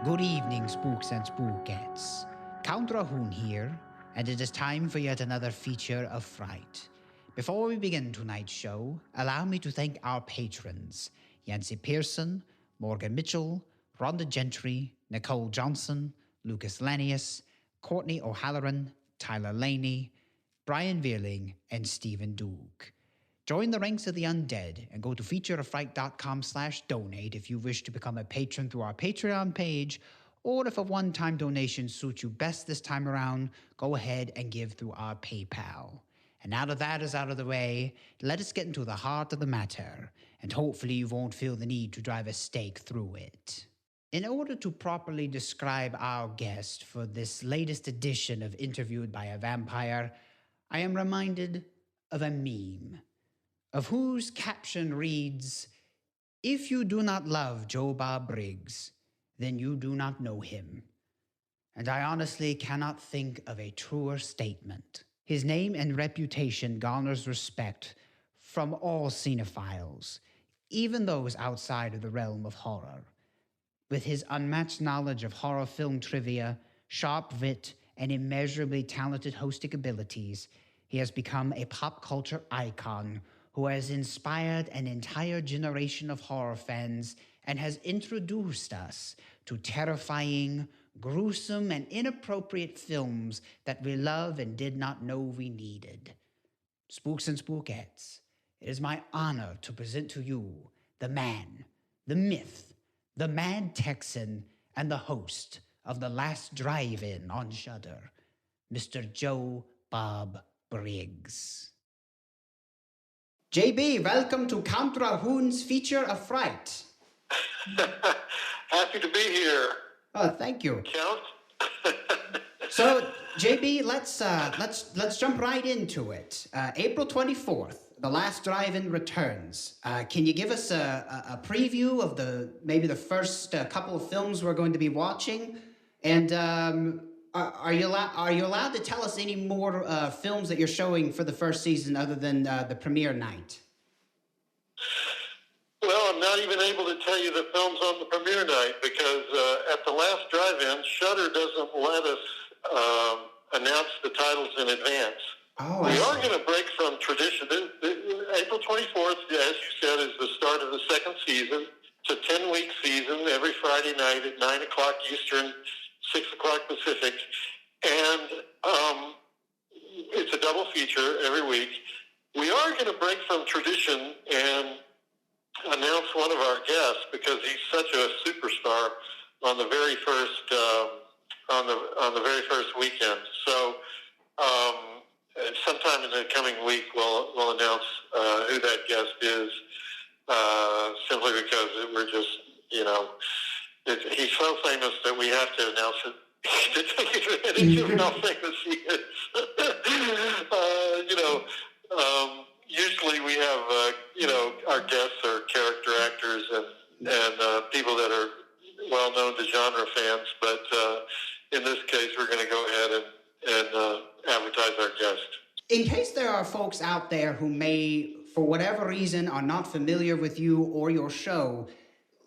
Good evening, spooks and spookettes. Count Drahoon here, and it is time for yet another feature of fright. Before we begin tonight's show, allow me to thank our patrons, Yancey Pearson, Morgan Mitchell, Rhonda Gentry, Nicole Johnson, Lucas Lanius, Courtney O'Halloran, Tyler Laney, Brian Veerling, and Stephen Doog. Join the ranks of the undead and go to featureofright.com/donate if you wish to become a patron through our Patreon page, or if a one-time donation suits you best this time around, go ahead and give through our PayPal. And now that that is out of the way, let us get into the heart of the matter, and hopefully you won't feel the need to drive a stake through it. In order to properly describe our guest for this latest edition of Interviewed by a Vampire, I am reminded of a meme, of whose caption reads, "If you do not love Joe Bob Briggs, then you do not know him." And I honestly cannot think of a truer statement. His name and reputation garners respect from all cinephiles, even those outside of the realm of horror. With his unmatched knowledge of horror film trivia, sharp wit, and immeasurably talented hosting abilities, he has become a pop culture icon who has inspired an entire generation of horror fans and has introduced us to terrifying, gruesome, and inappropriate films that we love and did not know we needed. Spooks and spookettes, it is my honor to present to you the man, the myth, the mad Texan, and the host of The Last Drive-In on Shudder, Mr. Joe Bob Briggs. JB, welcome to Count Drahoon's Feature of Fright. Happy to be here. Oh, thank you. Count. So, JB, let's jump right into it. April 24th, The Last Drive-In returns. Can you give us a preview of maybe the first couple of films we're going to be watching? And are you allowed to tell us any more films that you're showing for the first season other than the premiere night? Well, I'm not even able to tell you the films on the premiere night because at the Last Drive-In, Shudder doesn't let us announce the titles in advance. Oh, we are going to break from tradition. April 24th, as you said, is the start of the second season. It's a 10-week season every Friday night at 9 o'clock Eastern, 6 o'clock Pacific. And it's a double feature every week. We are going to break from tradition and announce one of our guests because he's such a superstar on the very first weekend. So sometime in the coming week we'll announce who that guest is, simply because we're just, he's so famous that we have to announce it to take advantage of how famous he is. Usually we have, our guests are character actors and people that are well-known to genre fans, but in this case, we're going to go ahead and advertise our guest. In case there are folks out there who may, for whatever reason, are not familiar with you or your show,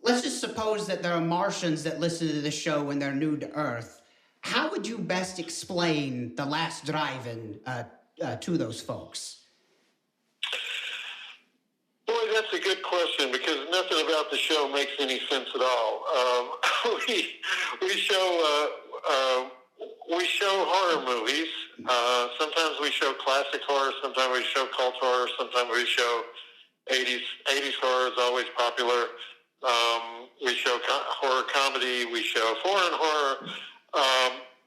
let's just suppose that there are Martians that listen to the show when they're new to Earth. How would you best explain The Last Drive-In to those folks? Boy, that's a good question because nothing about the show makes any sense at all. We show horror movies. Sometimes we show classic horror. Sometimes we show cult horror. Sometimes we show 80s horror is always popular. We show horror comedy. We show foreign horror.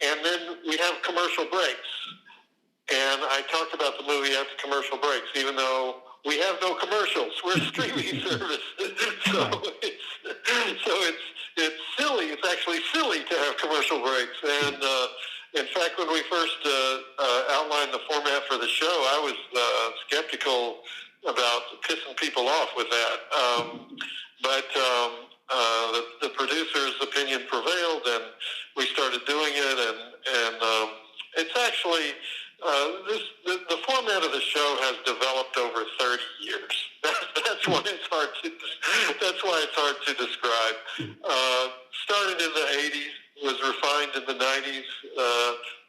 And then we have commercial breaks. And I talked about the movie after commercial breaks, even though we have no commercials. We're a streaming service. So it's silly. It's actually silly to have commercial breaks. And in fact, when we first outlined the format for the show, I was skeptical about pissing people off with that. But the producer's opinion prevailed, and we started doing it. And it's actually... the format of the show has developed over 30 years. That's why it's hard to describe. Started in the 80s was refined in the 90s.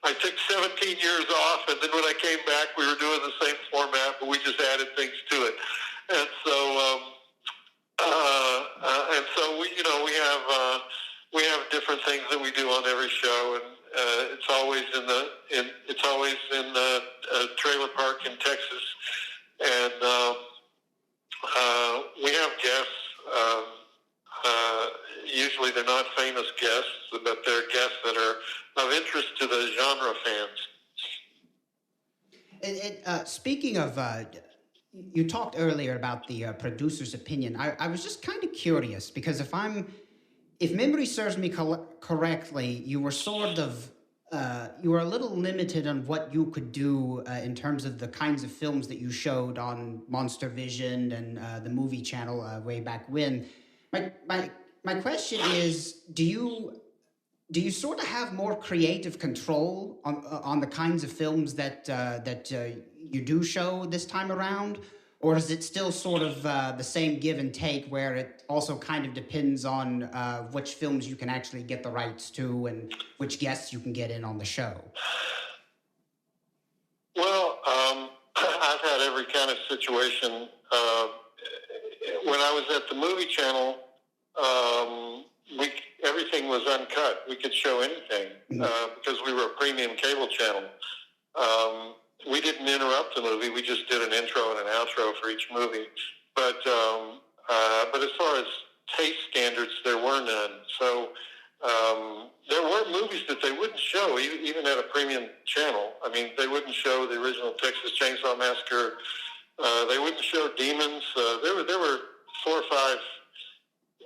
I took 17 years off, and then when I came back, we were doing the same format, but we just added things to it. And so, we have different things that we do on every show, and it's always in the trailer park in Texas, and we have guests. Usually they're not famous guests, but they're guests that are of interest to the genre fans. Speaking of, you talked earlier about the producer's opinion. I was just kind of curious because if memory serves me correctly, you were sort of you were a little limited on what you could do in terms of the kinds of films that you showed on Monster Vision and the movie channel way back when. My question is, do you sort of have more creative control on the kinds of films that you do show this time around, or is it still sort of the same give and take where it also kind of depends on which films you can actually get the rights to and which guests you can get in on the show? Well, I've had every kind of situation. When I was at the movie channel, everything was uncut. We could show anything because we were a premium cable channel. We didn't interrupt the movie. We just did an intro and an outro for each movie. But as far as taste standards, there were none. So there were movies that they wouldn't show, even at a premium channel. I mean, they wouldn't show the original Texas Chainsaw Massacre. They wouldn't show Demons. There were 4 or 5.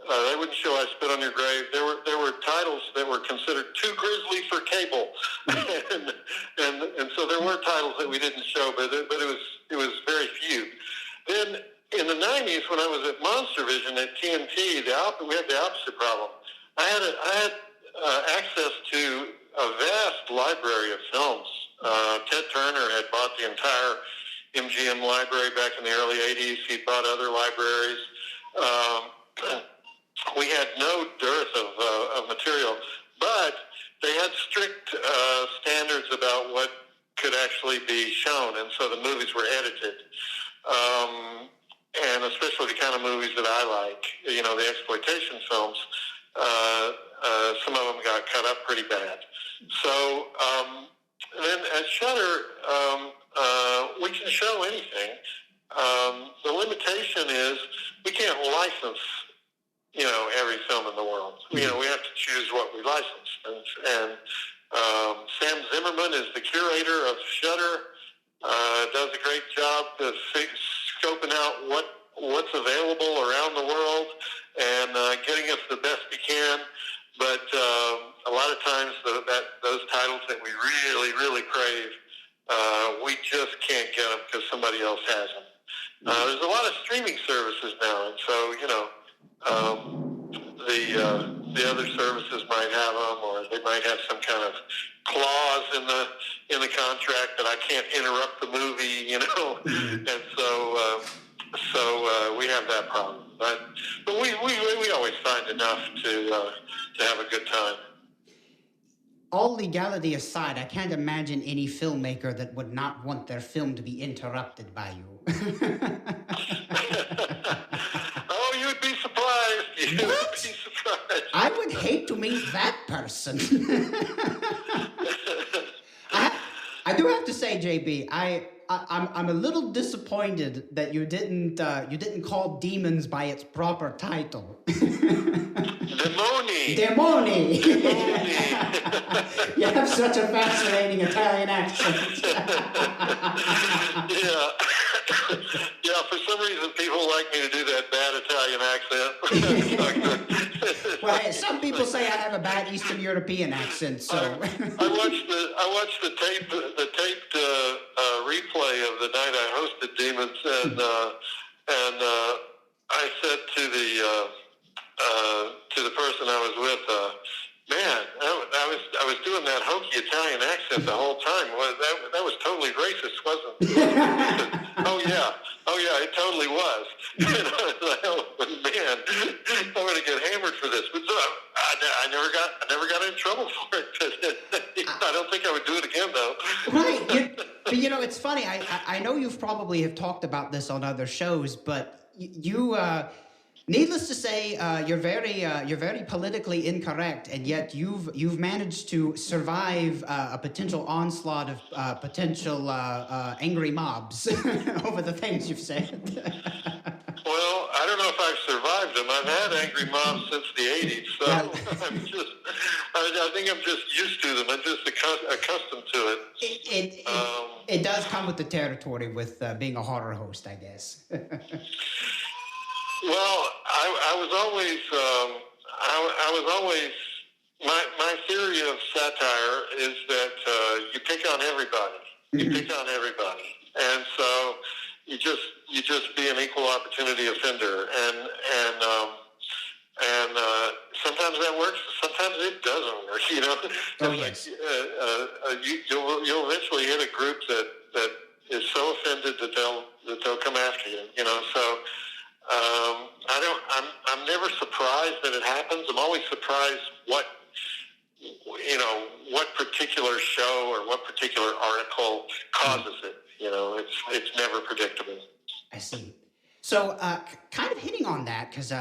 They wouldn't show I Spit on Your Grave. There were titles that were considered too grisly for cable, and so there were titles that we didn't show, but it was very few. Then in the 90s, when I was at Monster Vision at TNT, we had the opposite problem. I had access to a vast library of films. Ted Turner had bought the entire MGM library back in the early 80s. He'd bought other libraries. We had no dearth of material, but they had strict standards about what could actually be shown, and so the movies were edited. And especially the kind of movies that I like, the exploitation films, some of them got cut up pretty bad. So then at Shudder, we can show anything. The limitation is we can't license every film in the world. We have to choose what we license. And Sam Zimmerman is the curator of Shudder, does a great job of scoping out what's available around the world and getting us the best we can. But a lot of times those titles that we really, really crave, we just can't get them because somebody else has them. There's a lot of streaming services now, and so, the other services might have them, or they might have some kind of clause in the contract that I can't interrupt the movie, and so we have that problem. But we always find enough to have a good time. All legality aside, I can't imagine any filmmaker that would not want their film to be interrupted by you. Oh, you'd be surprised. You'd be surprised. I would hate to meet that person. I do have to say, JB, I'm a little disappointed that you didn't call Demons by its proper title. Demoni. Demoni. You have such a fascinating Italian accent. Yeah, for some reason people like me to do that bad Italian accent. Well, some people say I have a bad Eastern European accent, so I watched the taped replay of the night I hosted Demons, and I said to the person I was with, man, I was doing that hokey Italian accent the whole time. Well, that was totally racist, wasn't it? Said, oh yeah, it totally was. And I was like, oh man, I'm going to get hammered for this. But so I I never got in trouble for it. I don't think I would do it again, though. Right. But it's funny. I know you've probably have talked about this on other shows, but you needless to say, you're very politically incorrect, and yet you've managed to survive a potential onslaught of potential angry mobs over the things you've said. Well, I don't know if I've survived them. I've had angry mobs since the 80s, so I think I'm just used to them. I'm just accustomed to it. It does come with the territory with being a horror host, I guess. Well, I was always my theory of satire is that you pick on everybody. You pick on everybody, and so you just be an equal opportunity offender, and sometimes that works, sometimes it doesn't work. Oh, yes. You'll eventually hit a group that is so offended that they'll come after you. So. I'm never surprised that it happens. I'm always surprised what particular show or what particular article causes it. It's never predictable. I see. So, kind of hitting on that, because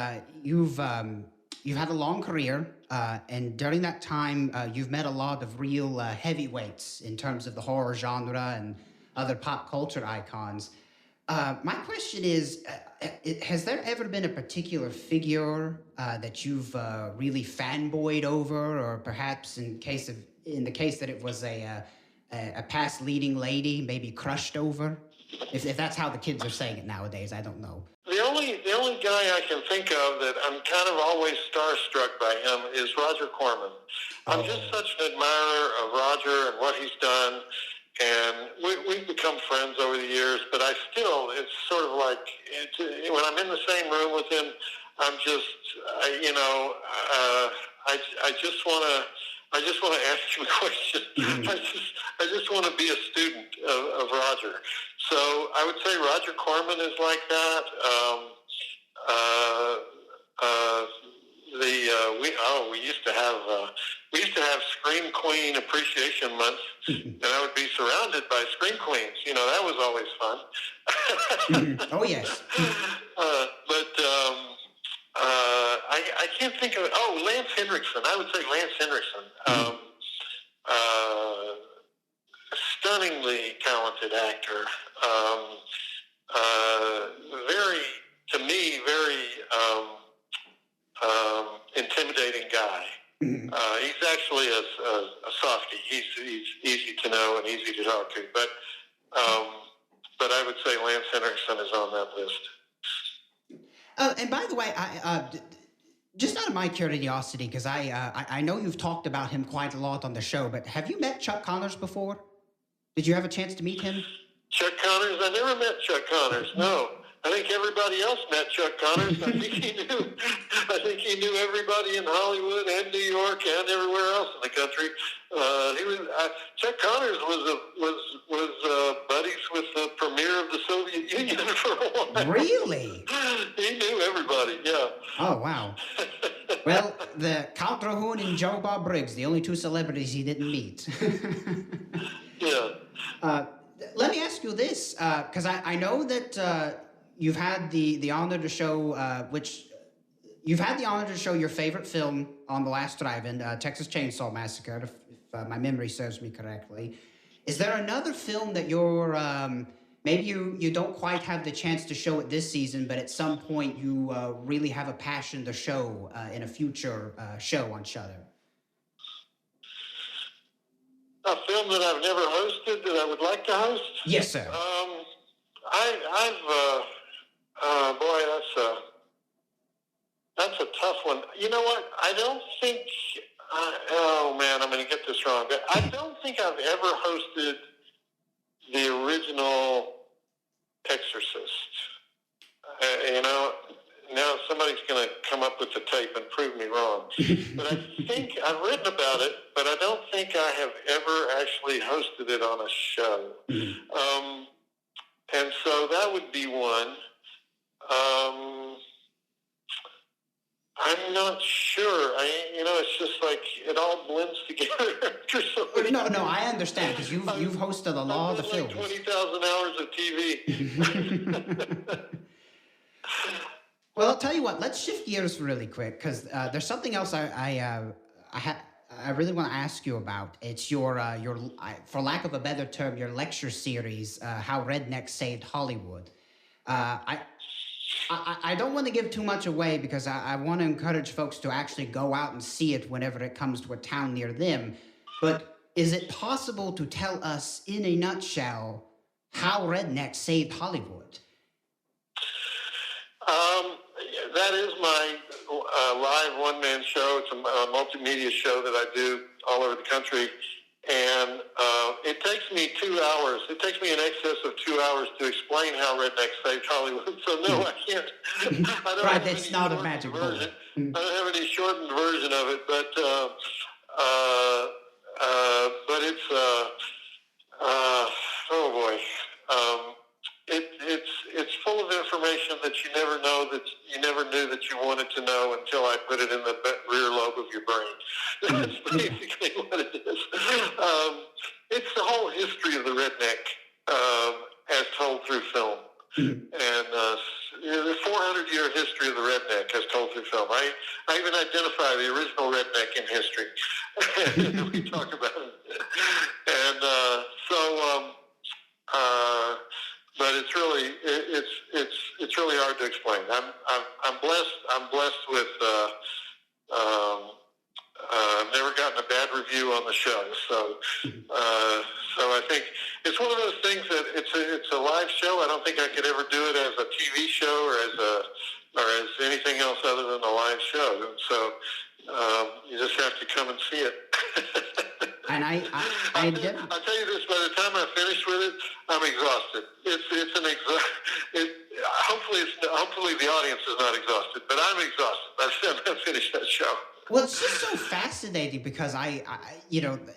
you've had a long career, and during that time, you've met a lot of real heavyweights in terms of the horror genre and other pop culture icons. My question is, has there ever been a particular figure that you've really fanboyed over, or perhaps in the case that it was a past leading lady, maybe crushed over? If that's how the kids are saying it nowadays, I don't know. The only guy I can think of that I'm kind of always starstruck by him is Roger Corman. I'm just such an admirer of Roger and what he's done. And we've become friends over the years, but it's sort of like, when I'm in the same room with him, I'm just, I just want to ask him a question. I just want to be a student of Roger. So I would say Roger Corman is like that. We used to have Scream Queen Appreciation Month, and I would be surrounded by Scream Queens. That was always fun. Oh yes. I can't think of it. Oh, Lance Henriksen. I would say Lance Henriksen. Stunningly talented actor. Very intimidating guy. He's actually a softie. He's easy to know and easy to talk to. But I would say Lance Henriksen is on that list. And by the way, just out of my curiosity, because I know you've talked about him quite a lot on the show, but have you met Chuck Connors before? Did you have a chance to meet him? Chuck Connors? I never met Chuck Connors, no. I think everybody else met Chuck Connors. I think he knew everybody in Hollywood and New York and everywhere else in the country. Chuck Connors was buddies with the premier of the Soviet Union for a while. Really? He knew everybody. Yeah. Oh wow. Well, the Count Drahoon and Joe Bob Briggs, the only two celebrities he didn't meet. Yeah. Let me ask you this, because I know that you've had the honor to show your favorite film on the last drive-in, Texas Chainsaw Massacre, if my memory serves me correctly. Is there another film that you're maybe you don't quite have the chance to show it this season, but at some point you really have a passion to show in a future show on Shudder? A film that I've never hosted that I would like to host? Yes, sir. That's a tough one. You know what? I don't think. Oh man, I'm going to get this wrong. But I don't think I've ever hosted the original Exorcist. Now somebody's going to come up with the tape and prove me wrong. But I think I've written about it, but I don't think I have ever actually hosted it on a show. And so that would be one. I'm not sure. It's just like it all blends together after so many. No, I understand because you've hosted a lot of the films. Like 20,000 hours of TV. Well, I'll tell you what. Let's shift gears really quick because there's something else I really want to ask you about. It's your for lack of a better term, your lecture series, How Rednecks Saved Hollywood. I don't want to give too much away because I want to encourage folks to actually go out and see it whenever it comes to a town near them. But is it possible to tell us in a nutshell how Rednecks saved Hollywood? That is my live one-man show. It's a multimedia show that I do all over the country. And it takes me 2 hours. It takes me in excess of 2 hours to explain how Rednecks saved Hollywood. So no, I can't. I don't Right, that's not a magic version. bullet. I don't have any shortened version of it, but it's oh boy. It's full of information that you never knew that you wanted to know until I put it in the rear lobe of your brain. That's basically what it is. It's the whole history of the redneck as told through film. And the 400-year history of the redneck as told through film. I even identify the original redneck in history. We talk about it. And but it's really hard to explain. I'm blessed with I've never gotten a bad review on the show, so I think it's one of those things that it's a live show. I don't think I could ever do it as a TV show or as anything else other than a live show. And so you just have to come and see it. And I'll tell you this: by the time I'm finished with it, I'm exhausted. Hopefully the audience is not exhausted, but I'm exhausted by the time I finish that show. Well, it's just so fascinating because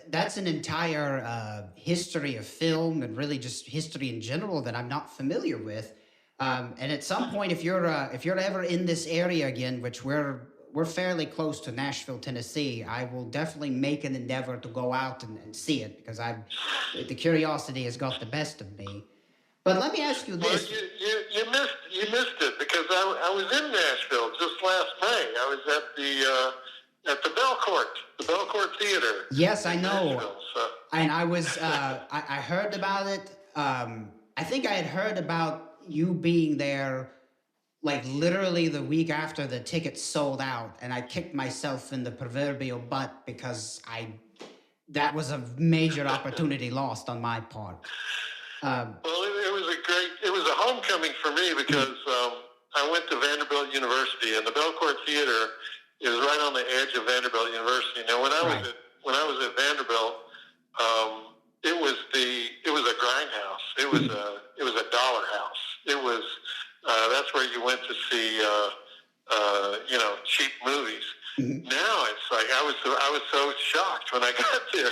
that's an entire history of film and really just history in general that I'm not familiar with. And at some point, if you're ever in this area again, which we're fairly close to Nashville, Tennessee, I will definitely make an endeavor to go out and see it because the curiosity has got the best of me. But let me ask you this. Well, you missed it because I was in Nashville just last May. I was at the Belcourt Theater. Yes, I know. Nashville, so. And I was I heard about it. I think I had heard about you being there like literally the week after the tickets sold out, and I kicked myself in the proverbial butt because that was a major opportunity lost on my part. Well, it was a homecoming for me because I went to Vanderbilt University, and the Belcourt Theater is right on the edge of Vanderbilt University. Now, when I was at Vanderbilt, it was a grindhouse. It was a dollar house. It was that's where you went to see cheap movies. Mm-hmm. Now it's like I was so shocked when I got there.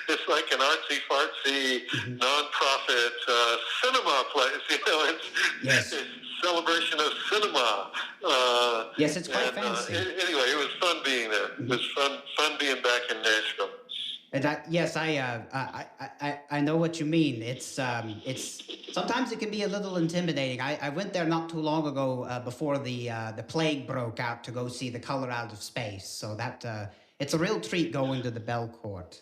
It's like an artsy fartsy nonprofit cinema place. It's a celebration of cinema. Yes, it's quite fancy. Anyway, it was fun being there. It was fun being back in Nashville. And I know what you mean. It's sometimes it can be a little intimidating. I went there not too long ago before the plague broke out to go see The Color Out of Space. So that it's a real treat going to the Belcourt.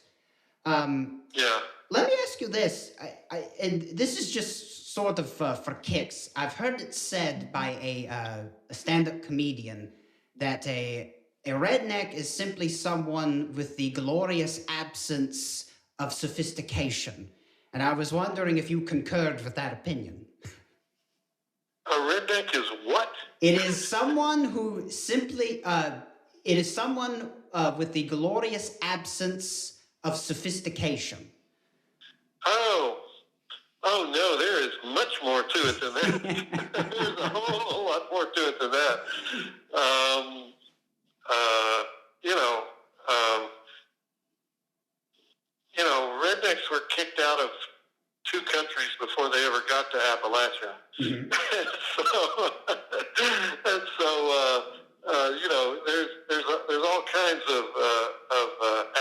Yeah. Let me ask you this, and this is just sort of for kicks. I've heard it said by a stand-up comedian that a redneck is simply someone with the glorious absence of sophistication. And I was wondering if you concurred with that opinion. A redneck is what? It is someone who simply, with the glorious absence of sophistication. Oh no, there is much more to it than that. There's a whole lot more to it than that. Rednecks were kicked out of 2 countries before they ever got to Appalachia. Mm-hmm.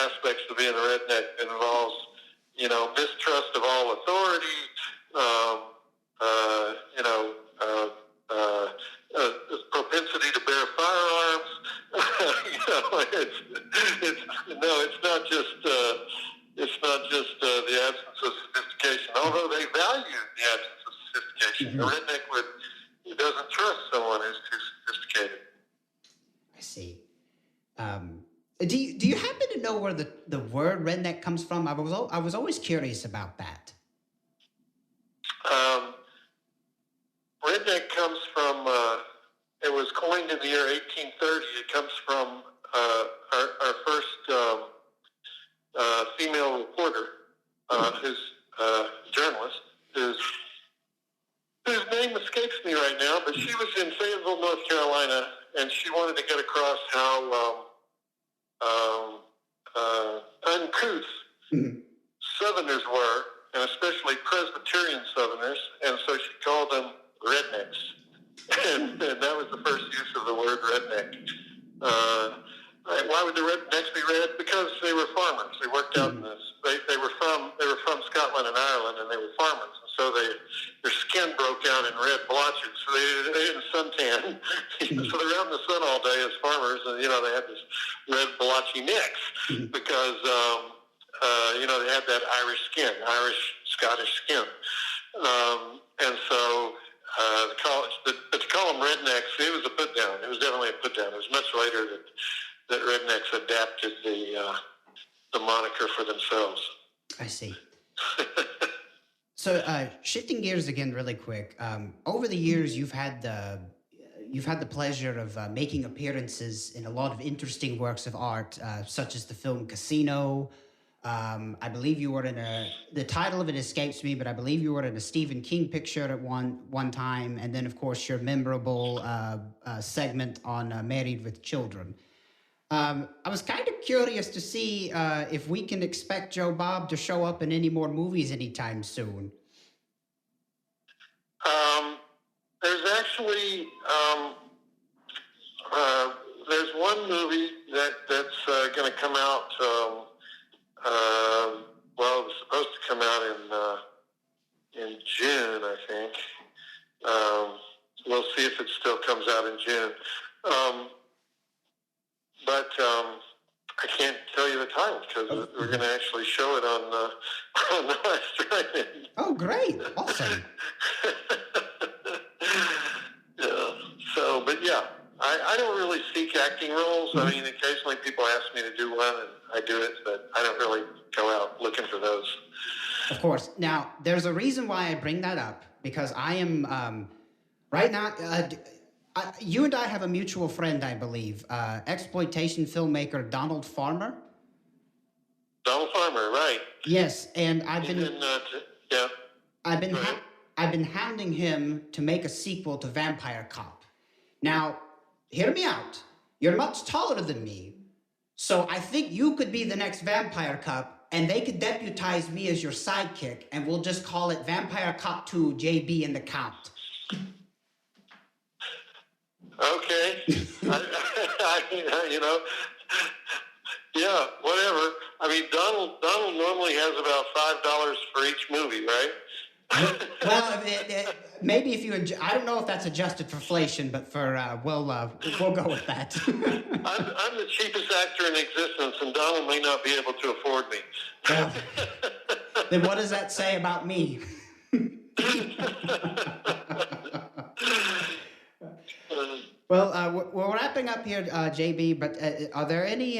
aspects to being a redneck. It involves, mistrust of all authority, propensity to bear firearms. It's not just the absence of sophistication. Although they value the absence of sophistication, a redneck doesn't trust someone who's too sophisticated. I see. Do you happen to know where the word redneck comes from? I was always curious about that. Redneck comes from, it was coined in the year 1830. It comes from our first female reporter, who's journalist, whose name escapes me right now, but she was in Fayetteville, North Carolina, and she wanted to get across how uncouth Southerners were, and especially Presbyterian Southerners, and so she called them rednecks. And that was the first use of the word redneck. Why would the rednecks be red? Because they were farmers. They worked out in this. They were from Scotland and Ireland, and they were farmers. And so their skin broke out in red blotches. So they didn't suntan. So they're out in the sun all day as farmers, and they had this red blotchy necks because they had that Irish skin, Scottish skin, and so. But to call them rednecks, it was a put down. It was definitely a put down. It was much later that rednecks adapted the moniker for themselves. I see. So shifting gears again, really quick. Over the years, you've had the pleasure of making appearances in a lot of interesting works of art, such as the film Casino. I believe you were in the title of it escapes me, but I believe you were in a Stephen King picture at one time. And then, of course, your memorable segment on Married with Children. I was kind of curious to see if we can expect Joe Bob to show up in any more movies anytime soon. There's actually, there's one movie that's going to come out. Well, it was supposed to come out in June, I think. We'll see if it still comes out in June. But I can't tell you the title because we're going to actually show it on the last drive-in. Oh, great. Awesome. Yeah. So, but yeah, I don't really seek acting roles. I mean, occasionally people ask me to do one, and I do it, but I don't really go out looking for those. Of course. Now, there's a reason why I bring that up, because I am, right now, you and I have a mutual friend, I believe, exploitation filmmaker Donald Farmer. Donald Farmer, right. Yes, and I've been hounding him to make a sequel to Vampire Cop. Now, hear me out. You're much taller than me, so I think you could be the next Vampire Cop, and they could deputize me as your sidekick, and we'll just call it Vampire Cop 2, JB and the Count. Okay. Yeah, whatever. I mean, Donald normally has about $5 for each movie, right? Well, maybe if you, I don't know if that's adjusted for inflation, but we'll go with that. I'm the cheapest actor in existence, and Donald may not be able to afford me. Well, then what does that say about me? Well, we're wrapping up here, JB. But are there any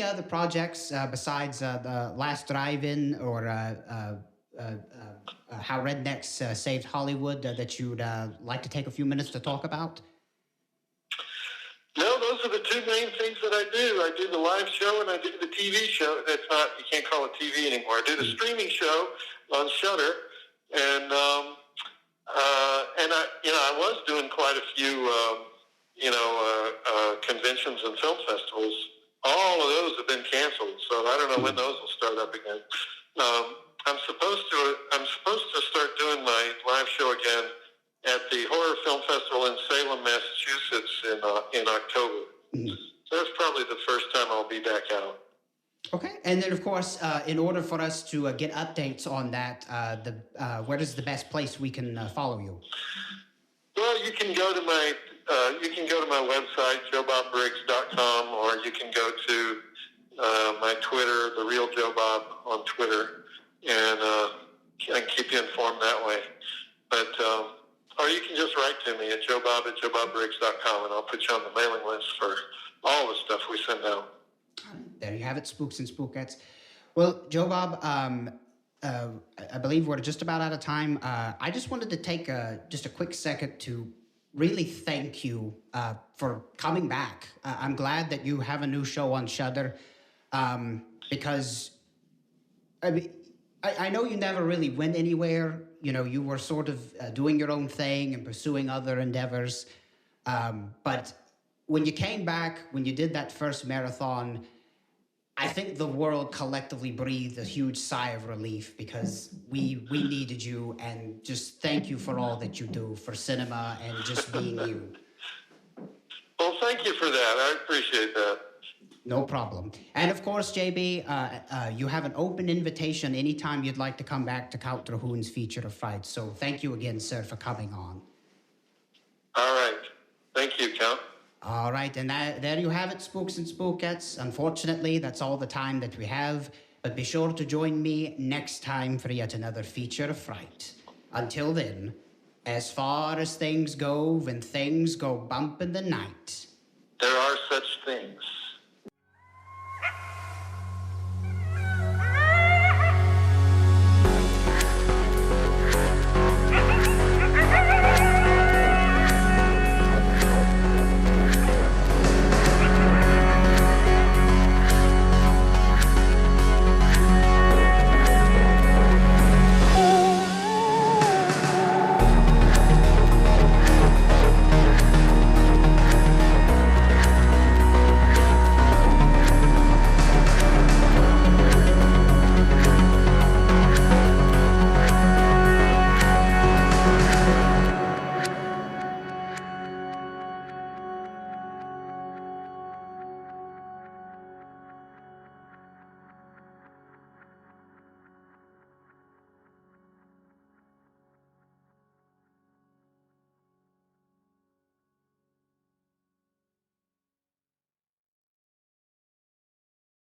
other projects besides the Last Drive-In or How Rednecks Saved Hollywood that you'd like to take a few minutes to talk about? No, those are the two main things that I do. I do the live show and I do the TV show. That's not, you can't call it TV anymore. I do the streaming show on Shudder, and I was doing quite a few, conventions and film festivals. All of those have been canceled, so I don't know when those will start up again. I'm supposed to start doing my live show again at the Horror Film Festival in Salem, Massachusetts in October. that's probably the first time I'll be back out. Okay, and then of course, in order for us to get updates on that, where is the best place we can follow you? Well, you can go to my website, joebobbriggs.com, or you can go to my Twitter, The Real Joe Bob on Twitter, and I can keep you informed that way. But or you can just write to me at joebob@joebobbriggs.com, and I'll put you on the mailing list for all the stuff we send out. There you have it, spooks and spookettes. Well, Joe Bob, I believe we're just about out of time. I just wanted to take just a quick second to really thank you for coming back. I'm glad that you have a new show on Shudder, because I know you never really went anywhere. You know, you were sort of doing your own thing and pursuing other endeavors. But when you came back, when you did that first marathon, I think the world collectively breathed a huge sigh of relief, because we needed you, and just thank you for all that you do for cinema and just being you. Well, thank you for that. I appreciate that. No problem. And of course, JB, you have an open invitation anytime you'd like to come back to Count Drahoon's Feature of Fright. So thank you again, sir, for coming on. All right. Thank you, Count. All right, and there you have it, spooks and spookettes. Unfortunately, that's all the time that we have, but be sure to join me next time for yet another Feature of Fright. Until then, as far as things go, when things go bump in the night, there are such things.